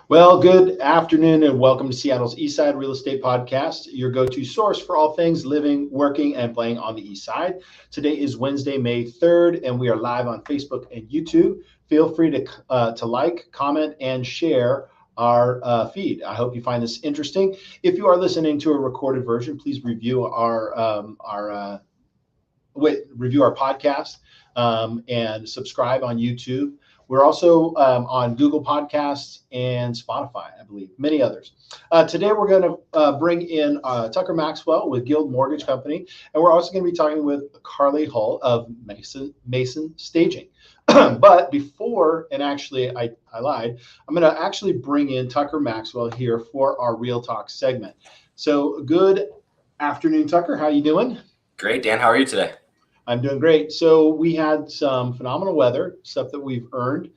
Well, good afternoon and welcome to Seattle's Eastside Real Estate Podcast, your go-to source for all things living, working, and playing on the East Side. Today is Wednesday, May 3rd, and we are live on Facebook and YouTube. Feel free to like, comment, and share our feed. I hope you find this interesting. If you are listening to a recorded version, please review our podcast and subscribe on YouTube. We're also on Google Podcasts and Spotify, I believe, many others. Today, we're going to bring in Tucker Maxwell with Guild Mortgage Company, and we're also going to be talking with Carly Hull of Mason Staging. But before, and actually, I lied, I'm going to actually bring in Tucker Maxwell here for our Real Talk segment. So good afternoon, Tucker. How you doing? Great, Dan. How are you today? I'm doing great. So we had some phenomenal weather, stuff that we've earned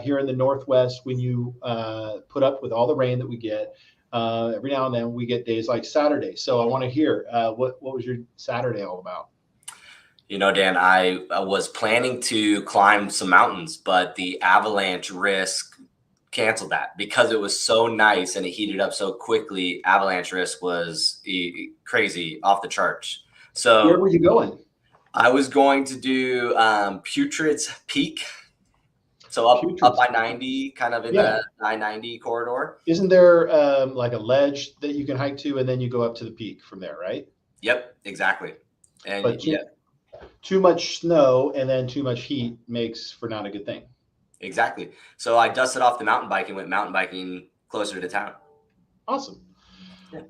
here in the Northwest when you put up with all the rain that we get. Every now and then we get days like Saturday. So I want to hear what was your Saturday all about? You know, Dan, I was planning to climb some mountains, but the avalanche risk canceled that because it was so nice and it heated up so quickly. Avalanche risk was crazy, off the charts. So where were you going? I was going to do Putrid's Peak. So up by 90, kind of in the 990 corridor. Isn't there like a ledge that you can hike to and then you go up to the peak from there, right? Yep, exactly. And but too much snow and then too much heat makes for not a good thing. Exactly. So I dusted off the mountain bike and went mountain biking closer to town. Awesome.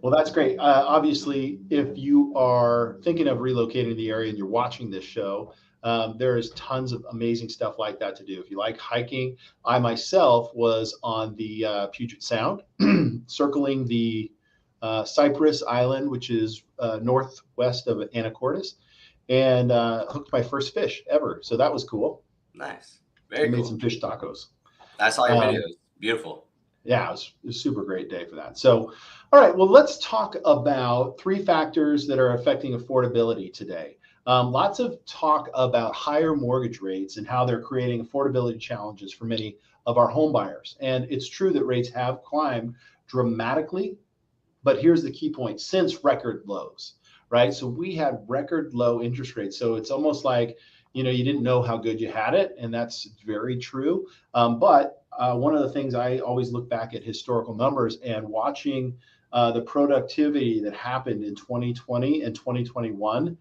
Well, that's great. Obviously, if you are thinking of relocating to the area and you're watching this show, there is tons of amazing stuff like that to do. If you like hiking, I myself was on the Puget Sound, circling the Cypress Island, which is northwest of Anacortes, and hooked my first fish ever. So that was cool. Nice. Very cool. Made some fish tacos. I saw your videos. Beautiful. Yeah, it was a super great day for that. So, all right, well, let's talk about three factors that are affecting affordability today. Lots of talk about higher mortgage rates and how they're creating affordability challenges for many of our home buyers. And it's true that rates have climbed dramatically, but here's the key point: since record lows, right? So we had record low interest rates. So it's almost like, you didn't know how good you had it, and that's very true. But one of the things I always look back at historical numbers and watching the productivity that happened in 2020 and 2021,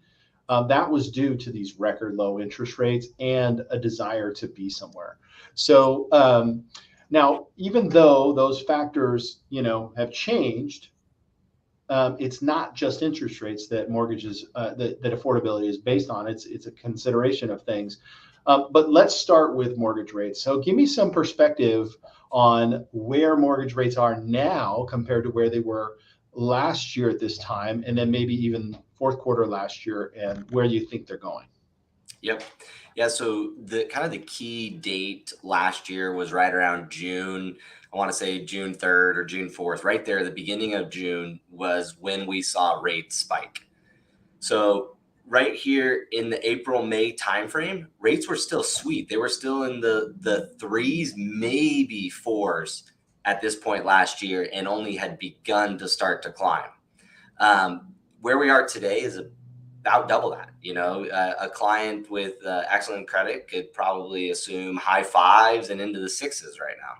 that was due to these record low interest rates and a desire to be somewhere. So now, even though those factors, have changed, it's not just interest rates that mortgages, that affordability is based on. It's a consideration of things. But let's start with mortgage rates. So give me some perspective on where mortgage rates are now compared to where they were last year at this time, and then maybe even fourth quarter last year, and where you think they're going. Yep. Yeah. So the key date last year was right around June. I want to say June 3rd or June 4th, right there. The beginning of June was when we saw rates spike. So right here in the April-May timeframe, rates were still sweet. They were still in the threes, maybe fours at this point last year, and only had begun to start to climb. Where we are today is about double that. A client with excellent credit could probably assume high fives and into the sixes right now.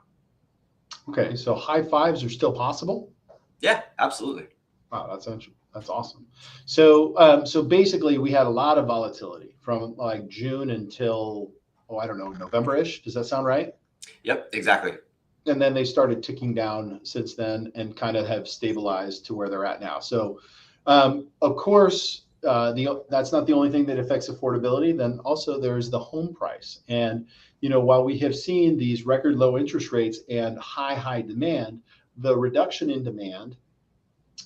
Okay, so high fives are still possible? Yeah, absolutely. Wow, that's awesome. So basically, we had a lot of volatility from like June until November-ish. Does that sound right? Yep, exactly. And then they started ticking down since then and kind of have stabilized to where they're at now. So, of course, that's not the only thing that affects affordability. Then also there's the home price. And, while we have seen these record low interest rates and high demand, the reduction in demand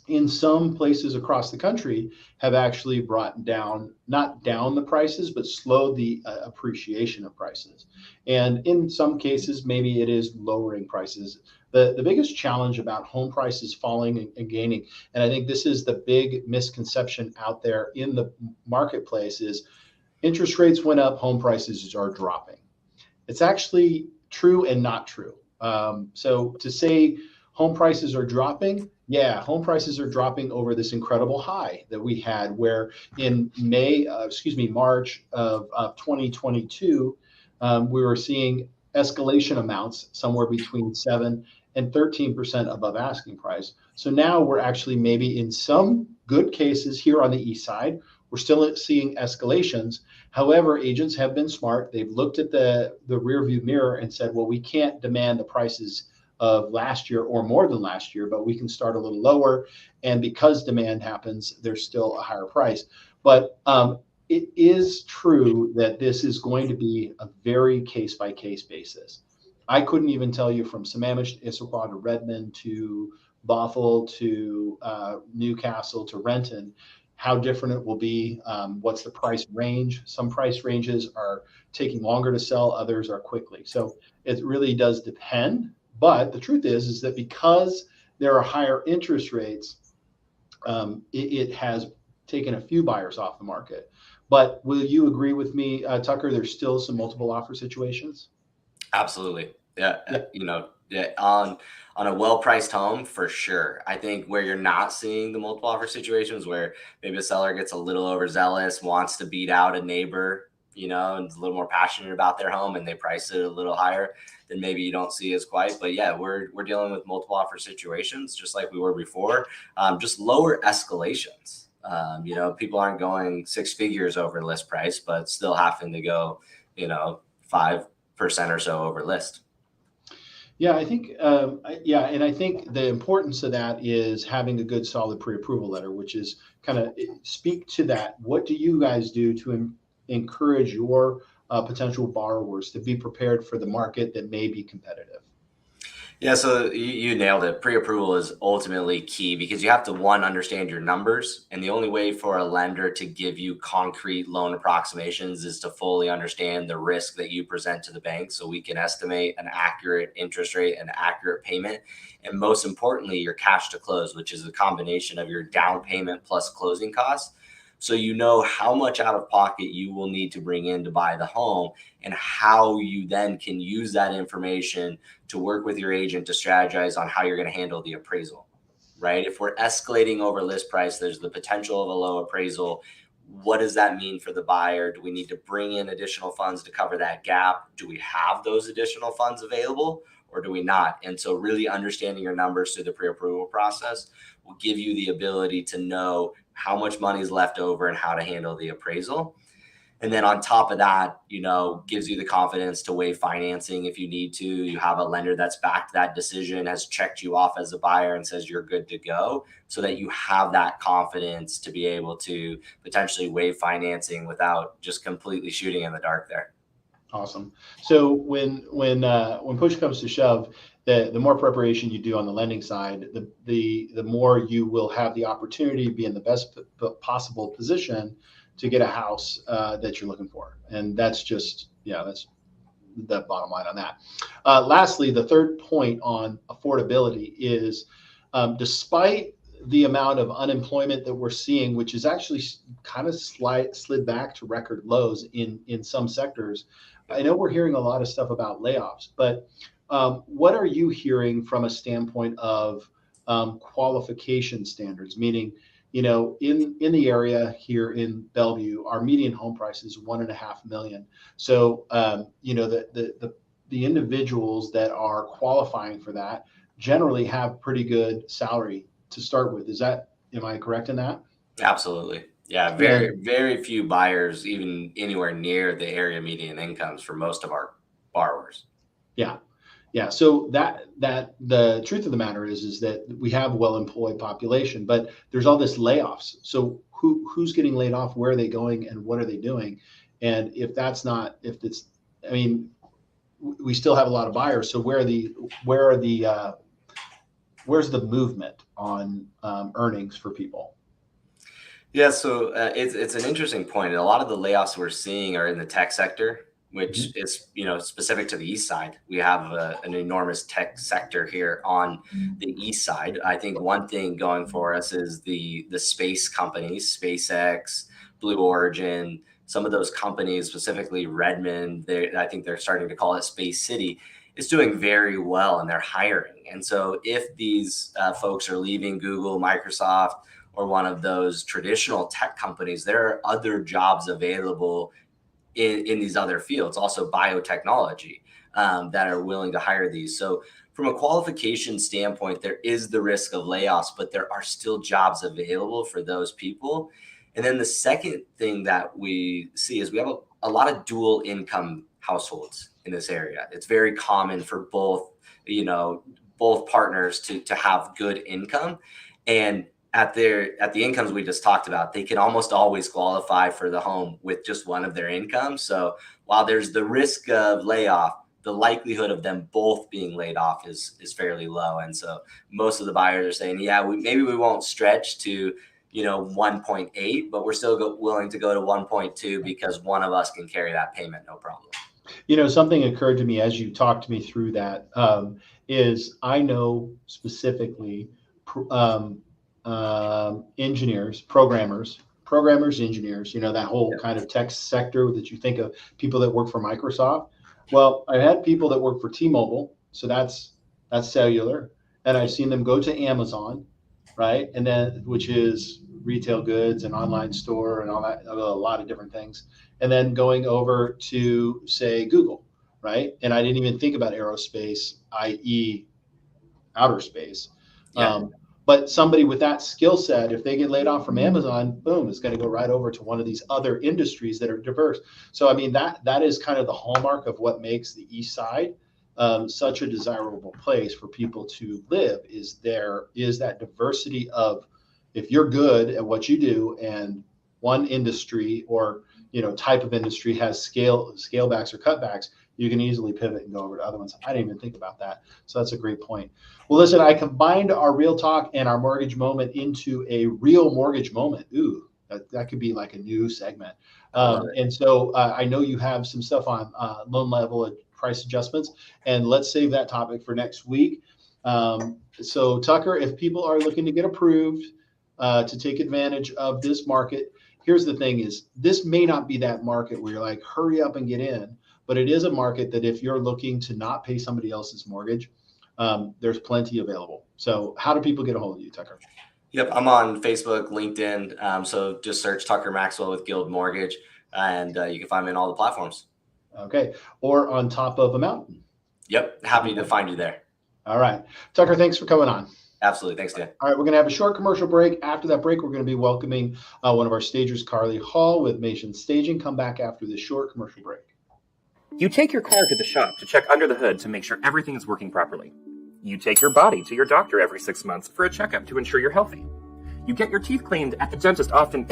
in some places across the country have actually brought down, not down the prices, but slowed the appreciation of prices. And in some cases, maybe it is lowering prices. The biggest challenge about home prices falling and gaining, and I think this is the big misconception out there in the marketplace, is interest rates went up, home prices are dropping. It's actually true and not true. So to say home prices are dropping, yeah, home prices are dropping over this incredible high that we had, where in March of 2022, we were seeing escalation amounts somewhere between 7 and 13% above asking price. So now we're actually maybe in some good cases here on the east side, we're still seeing escalations. However, agents have been smart. They've looked at the rear view mirror and said, well, we can't demand the prices of last year or more than last year, but we can start a little lower. And because demand happens, there's still a higher price. But it is true that this is going to be a very case by case basis. I couldn't even tell you from Sammamish to Issaquah to Redmond to Bothell to Newcastle to Renton how different it will be. What's the price range? Some price ranges are taking longer to sell, others are quickly. So it really does depend. But the truth is that because there are higher interest rates, it has taken a few buyers off the market. But will you agree with me, Tucker? There's still some multiple offer situations. Absolutely. Yeah. Yeah. Yeah, on a well-priced home for sure. I think where you're not seeing the multiple offer situations where maybe a seller gets a little overzealous, wants to beat out a neighbor, and is a little more passionate about their home and they price it a little higher, then maybe you don't see as quite. But yeah, we're dealing with multiple offer situations just like we were before. Just lower escalations. People aren't going six figures over list price, but still having to go, 5% or so over list. Yeah, I think, and I think the importance of that is having a good, solid pre-approval letter, which is kind of speak to that. What do you guys do to encourage your potential borrowers to be prepared for the market that may be competitive? Yeah, so you nailed it. Pre-approval is ultimately key because you have to, one, understand your numbers. And the only way for a lender to give you concrete loan approximations is to fully understand the risk that you present to the bank so we can estimate an accurate interest rate and accurate payment. And most importantly, your cash to close, which is a combination of your down payment plus closing costs. So you know how much out of pocket you will need to bring in to buy the home and how you then can use that information to work with your agent to strategize on how you're going to handle the appraisal, right? If we're escalating over list price, there's the potential of a low appraisal. What does that mean for the buyer? Do we need to bring in additional funds to cover that gap? Do we have those additional funds available or do we not? And so really understanding your numbers through the pre-approval process will give you the ability to know how much money is left over and how to handle the appraisal. And then on top of that, gives you the confidence to waive financing if you need to. You have a lender that's backed that decision, has checked you off as a buyer and says you're good to go so that you have that confidence to be able to potentially waive financing without just completely shooting in the dark there. Awesome. So when push comes to shove, the more preparation you do on the lending side, the more you will have the opportunity to be in the best possible position to get a house that you're looking for. And that's that's the bottom line on that. Lastly, the third point on affordability is despite the amount of unemployment that we're seeing, which is actually kind of slid back to record lows in some sectors. I know we're hearing a lot of stuff about layoffs, but what are you hearing from a standpoint of qualification standards? Meaning, in the area here in Bellevue, our median home price is $1.5 million. So, the individuals that are qualifying for that generally have pretty good salary to start with. Am I correct in that? Absolutely. Yeah, And very, very few buyers even anywhere near the area median incomes for most of our borrowers. yeah, yeah. So that the truth of the matter is that we have a well-employed population, but there's all this layoffs. So who's getting laid off? Where are they going? And what are they doing? And I mean, we still have a lot of buyers. So where's the movement on earnings for people? Yeah, so it's an interesting point. A lot of the layoffs we're seeing are in the tech sector, which Mhm. is specific to the east side. We have an enormous tech sector here on the east side. I think one thing going for us is the space companies, SpaceX, Blue Origin, some of those companies, specifically Redmond. I think they're starting to call it Space City. it's doing very well and they're hiring. And so if these folks are leaving Google, Microsoft, or one of those traditional tech companies, there are other jobs available in these other fields, also biotechnology, that are willing to hire these. So from a qualification standpoint, there is the risk of layoffs, but there are still jobs available for those people. And then the second thing that we see is we have a lot of dual income households in this area. It's very common for both, both partners to have good income. And at the incomes we just talked about, they can almost always qualify for the home with just one of their incomes. So while there's the risk of layoff, the likelihood of them both being laid off is fairly low. And so most of the buyers are saying, yeah, maybe we won't stretch to 1.8, but we're still willing to go to 1.2 because one of us can carry that payment, no problem. Something occurred to me as you talked me through that, is I know specifically engineers, programmers, engineers, that whole kind of tech sector that you think of, people that work for Microsoft. Well, I had people that work for T-Mobile, so that's cellular, and I've seen them go to Amazon, right? And then, which is retail goods and online store and all that, a lot of different things. And then going over to, say, Google, right? And I didn't even think about aerospace, i.e. outer space. Yeah. But somebody with that skill set, if they get laid off from Amazon, boom, it's going to go right over to one of these other industries that are diverse. So, I mean, that is kind of the hallmark of what makes the East Side such a desirable place for people to live, is that diversity of, if you're good at what you do and one industry or type of industry has scale backs or cutbacks, you can easily pivot and go over to other ones. I didn't even think about that. So that's a great point. Well, listen, I combined our real talk and our mortgage moment into a real mortgage moment. Ooh, that could be like a new segment. And so I know you have some stuff on loan level price adjustments, and let's save that topic for next week. So Tucker, if people are looking to get approved to take advantage of this market, here's the thing is, this may not be that market where you're like, hurry up and get in, but it is a market that if you're looking to not pay somebody else's mortgage, there's plenty available. So how do people get a hold of you, Tucker? Yep, I'm on Facebook, LinkedIn. So just search Tucker Maxwell with Guild Mortgage, and you can find me on all the platforms. Okay. Or on top of a mountain. Yep. Happy to find you there. All right. Tucker, thanks for coming on. Absolutely. Thanks, Dan. All right. We're going to have a short commercial break. After that break, we're going to be welcoming one of our stagers, Carly Hall with Mason Staging. Come back after this short commercial break. You take your car to the shop to check under the hood to make sure everything is working properly. You take your body to your doctor every 6 months for a checkup to ensure you're healthy. You get your teeth cleaned at the dentist often.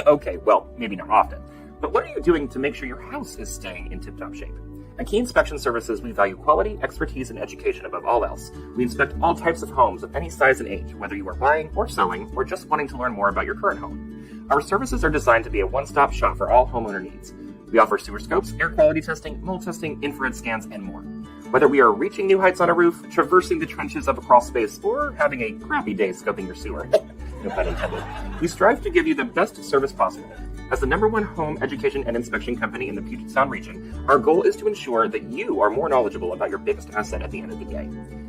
Okay, well, maybe not often. But what are you doing to make sure your house is staying in tip-top shape? At Key Inspection Services, we value quality, expertise, and education above all else. We inspect all types of homes of any size and age, whether you are buying or selling, or just wanting to learn more about your current home. Our services are designed to be a one-stop shop for all homeowner needs. We offer sewer scopes, air quality testing, mold testing, infrared scans, and more. Whether we are reaching new heights on a roof, traversing the trenches of a crawl space, or having a crappy day scoping your sewer, no pun intended, we strive to give you the best service possible. As the #1 home education and inspection company in the Puget Sound region, our goal is to ensure that you are more knowledgeable about your biggest asset at the end of the day.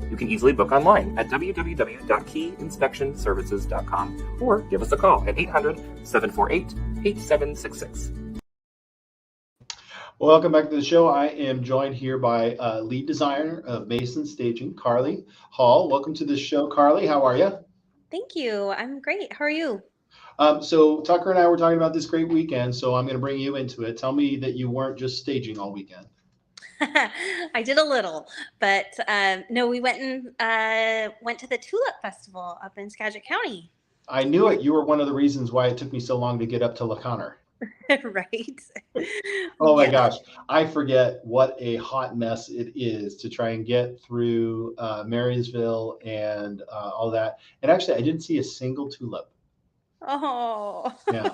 You can easily book online at www.keyinspectionservices.com or give us a call at 800-748-8766. Welcome back to the show. I am joined here by lead designer of Mason Staging, Carly Hall. Welcome to the show, Carly. How are you? Thank you. I'm great. How are you? So Tucker and I were talking about this great weekend, so I'm going to bring you into it. Tell me that you weren't just staging all weekend. I did a little, but no, we went to the Tulip Festival up in Skagit County. I knew it. You were one of the reasons why it took me so long to get up to LaConner. Right. Oh my gosh. I forget what a hot mess it is to try and get through Marysville and all that. And actually, I didn't see a single tulip. Oh. Yeah.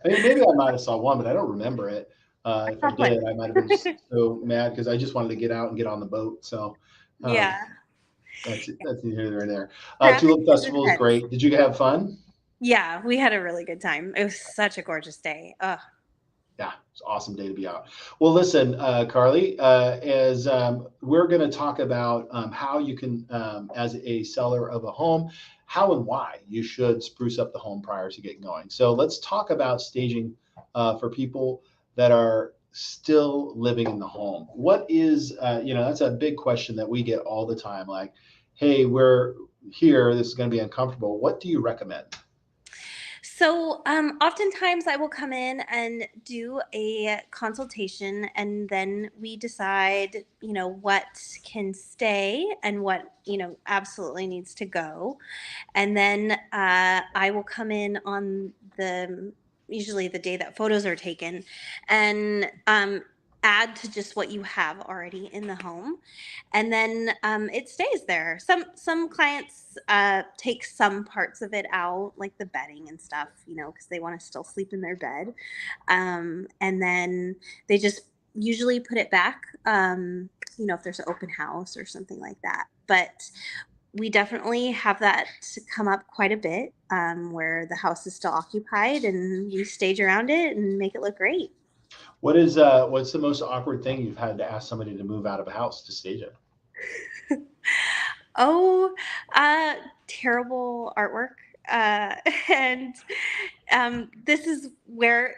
I mean, maybe I might have saw one, but I don't remember it. If I did, I might have been just so mad because I just wanted to get out and get on the boat. So yeah. That's neither here nor there. Tulip Festival is great. Did you have fun? Yeah, we had a really good time. It was such a gorgeous day. Yeah, it's an awesome day to be out. Well, listen, Carly, as we're going to talk about how you can, as a seller of a home, how and why you should spruce up the home prior to getting going. So let's talk about staging for people that are still living in the home. What is, that's a big question that we get all the time. Like, hey, we're here. This is going to be uncomfortable. What do you recommend? So, oftentimes I will come in and do a consultation, and then we decide, what can stay and what, absolutely needs to go. And then I will come in on usually the day that photos are taken, and add to just what you have already in the home, and then it stays there. Some clients take some parts of it out, like the bedding and stuff, because they want to still sleep in their bed, and then they just usually put it back, if there's an open house or something like that. But we definitely have that come up quite a bit, where the house is still occupied and we stage around it and make it look great. What's the most awkward thing you've had to ask somebody to move out of a house to stage it? Oh, uh, terrible artwork. Uh, and this is where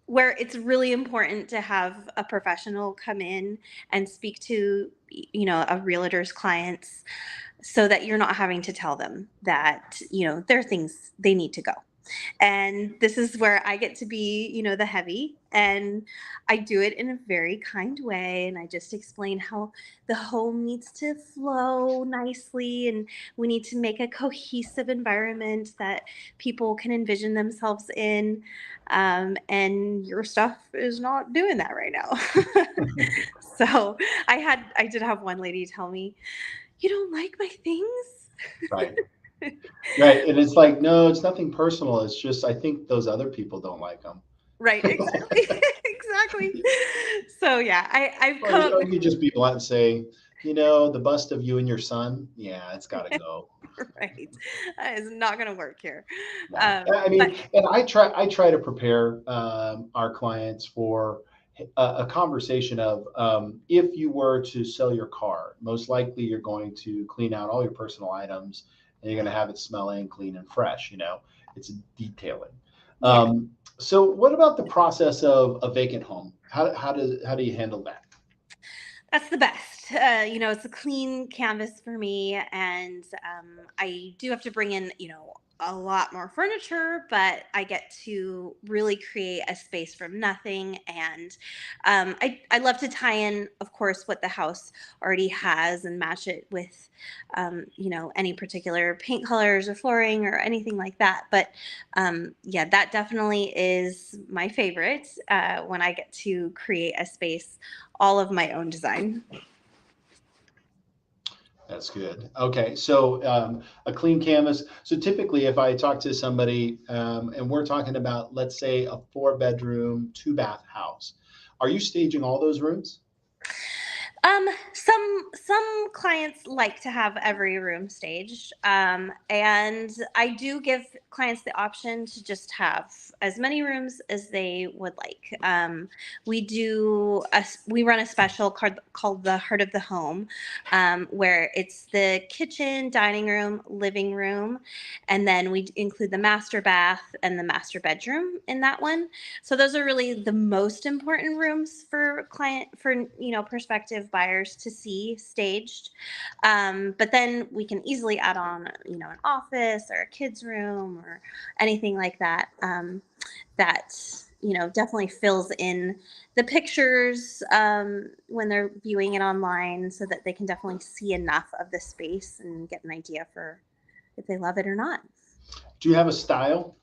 it's really important to have a professional come in and speak to, a realtor's clients, so that you're not having to tell them that, there are things they need to go. And this is where I get to be, the heavy. And I do it in a very kind way. And I just explain how the home needs to flow nicely. And we need to make a cohesive environment that people can envision themselves in. And your stuff is not doing that right now. So I did have one lady tell me, "You don't like my things?" Right. Right. And it's like, no, it's nothing personal. It's just, I think those other people don't like them. Right, exactly. Exactly. So yeah, I've Or, come up or with you just be blunt and say, the bust of you and your son, yeah, it's got to go. right. That is not going to work here. No, I But mean, and I try to prepare our clients for a conversation of if you were to sell your car, most likely you're going to clean out all your personal items and you're going to have it smelling clean and fresh. It's detailing. yeah, So, what about the process of a vacant home? How do you handle that? that's the best. It's a clean canvas for me, and I do have to bring in, a lot more furniture, but I get to really create a space from nothing. And I love to tie in, of course, what the house already has and match it with, any particular paint colors or flooring or anything like that. But yeah, that definitely is my favorite, when I get to create a space all of my own design. That's good. Okay, so a clean canvas. So typically, if I talk to somebody and we're talking about, let's say, a 4-bedroom, 2-bath house, are you staging all those rooms? Some clients like to have every room staged, and I do give clients the option to just have as many rooms as they would like. We run a special called the Heart of the Home, where it's the kitchen, dining room, living room, and then we include the master bath and the master bedroom in that one. So those are really the most important rooms for prospective buyers to see staged. But then we can easily add on, an office or a kid's room or anything like that. That definitely fills in the pictures, when they're viewing it online, so that they can definitely see enough of the space and get an idea for if they love it or not. Do you have a style?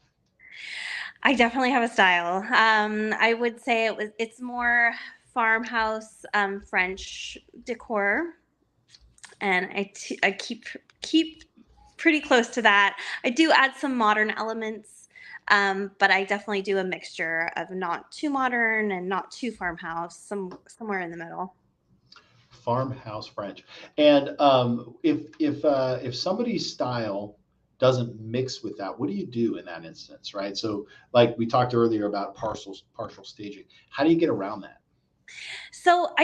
I definitely have a style. I would say it's more farmhouse, French decor, and I keep pretty close to that. I do add some modern elements, but I definitely do a mixture of not too modern and not too farmhouse, somewhere in the middle. Farmhouse French. And if somebody's style doesn't mix with that, what do you do in that instance, right? So like we talked earlier about partial staging. How do you get around that? So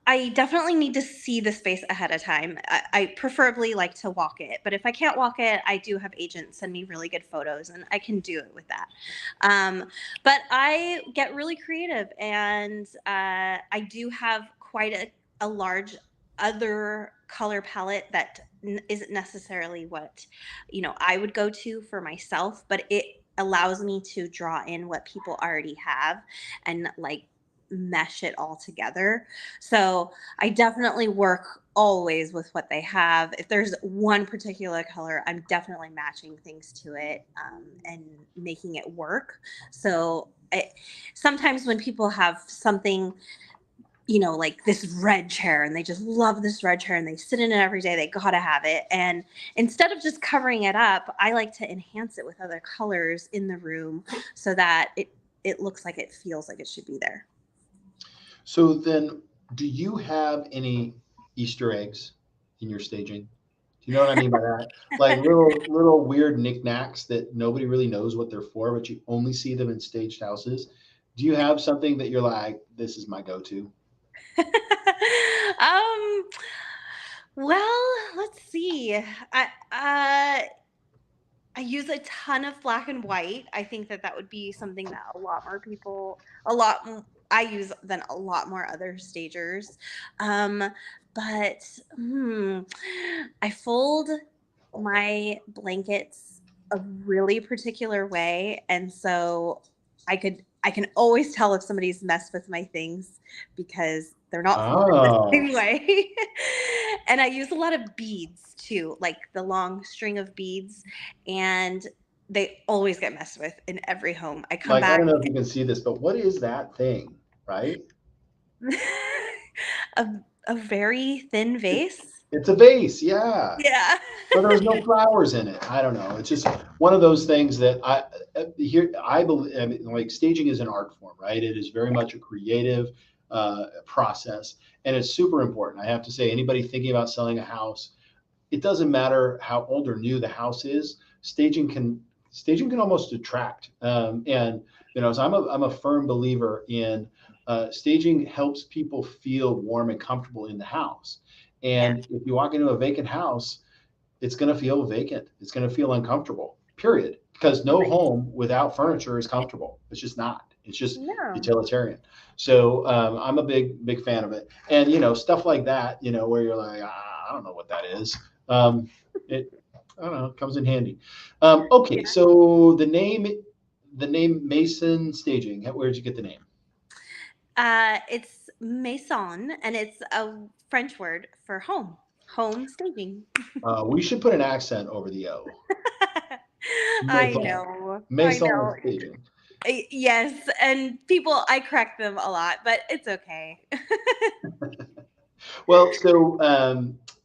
I definitely need to see the space ahead of time. I preferably like to walk it, but if I can't walk it, I do have agents send me really good photos, and I can do it with that. But I get really creative, and I do have quite a large other color palette that isn't necessarily what I would go to for myself, but it allows me to draw in what people already have and like mesh it all together. So I definitely work always with what they have. If there's one particular color, I'm definitely matching things to it, and making it work. So sometimes when people have something, like this red chair, and they just love this red chair and they sit in it every day, they gotta have it. And instead of just covering it up, I like to enhance it with other colors in the room so that it looks like it feels like it should be there. So then, do you have any Easter eggs in your staging? Do you know what I mean by that? Like little weird knickknacks that nobody really knows what they're for, but you only see them in staged houses. Do you have something that you're like, this is my go-to? um well, let's see. I use a ton of black and white. I think that would be something that a lot more people, I use than a lot more other stagers. Um, but I fold my blankets a really particular way, and so I can always tell if somebody's messed with my things because they're not folded the Oh, same way. And I use a lot of beads too, like the long string of beads, and they always get messed with in every home. I come like I back. don't know if you can see this, but what is that thing, right? a, a very thin vase. It's a vase, yeah. Yeah. But there's no flowers in it. I don't know. It's just one of those things that I believe. I mean, like staging is an art form, right? It is very much a creative process, and it's super important. I have to say, anybody thinking about selling a house, it doesn't matter how old or new the house is. Staging can almost detract. And so I'm a firm believer in staging helps people feel warm and comfortable in the house. Yeah. And if you walk into a vacant house, it's going to feel vacant. It's going to feel uncomfortable, period. Because no Right. home without furniture is comfortable. It's just not. It's just No. utilitarian. So I'm a big fan of it. And, stuff like that, where you're like, I don't know what that is. It, I don't know, it comes in handy. Okay. Yeah. So the name Mason Staging, where did you get the name? It's maison, and it's a French word for home staging. We should put an accent over the O. I Maison. know. I Maison know. Staging. Yes, and I correct them a lot, but it's okay. Well, so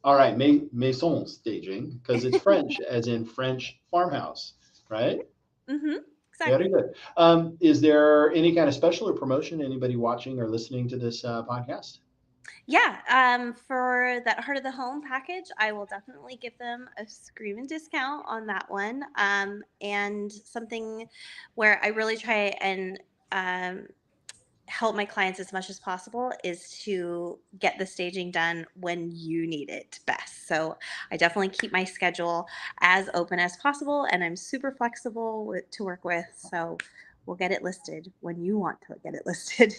all right, maison staging because it's French, as in French farmhouse, right? Mm-hmm. Very Exactly. good. Is there any kind of special or promotion? Anybody watching or listening to this podcast? Yeah. For that Heart of the Home package, I will definitely give them a screaming discount on that one. And something where I really try and help my clients as much as possible is to get the staging done when you need it best. So I definitely keep my schedule as open as possible, and I'm super flexible to work with. So we'll get it listed when you want to get it listed.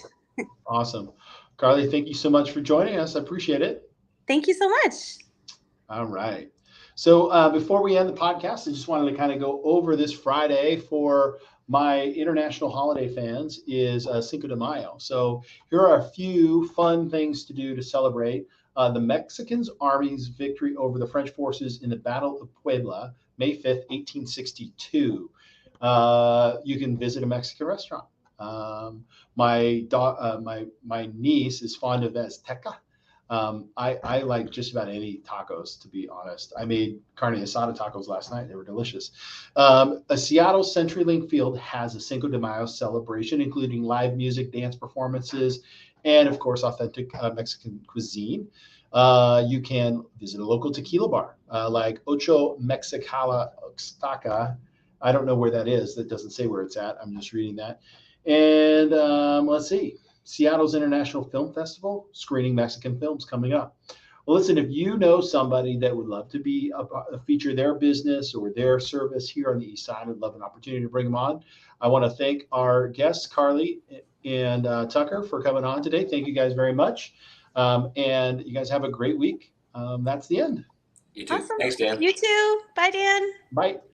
Awesome, Carly. Thank you so much for joining us. I appreciate it. Thank you so much. All right. So before we end the podcast, I just wanted to kind of go over this Friday for my international holiday fans is Cinco de Mayo. So here are a few fun things to do to celebrate the Mexicans' army's victory over the French forces in the Battle of Puebla, May 5th, 1862. You can visit a Mexican restaurant. My niece is fond of Azteca. I like just about any tacos, to be honest. I made carne asada tacos last night. They were delicious. A Seattle CenturyLink Field has a Cinco de Mayo celebration, including live music, dance performances, and of course, authentic Mexican cuisine. You can visit a local tequila bar like Ocho Mexicala Oaxaca. I don't know where that is. That doesn't say where it's at. I'm just reading that. And let's see. Seattle's International Film Festival, screening Mexican films coming up. Well, listen, if you know somebody that would love to be feature their business or their service here on the East Side, I'd love an opportunity to bring them on. I want to thank our guests, Carly and Tucker, for coming on today. Thank you guys very much. And you guys have a great week. That's the end. You too. Awesome. Thanks, Dan. You too. Bye, Dan. Bye.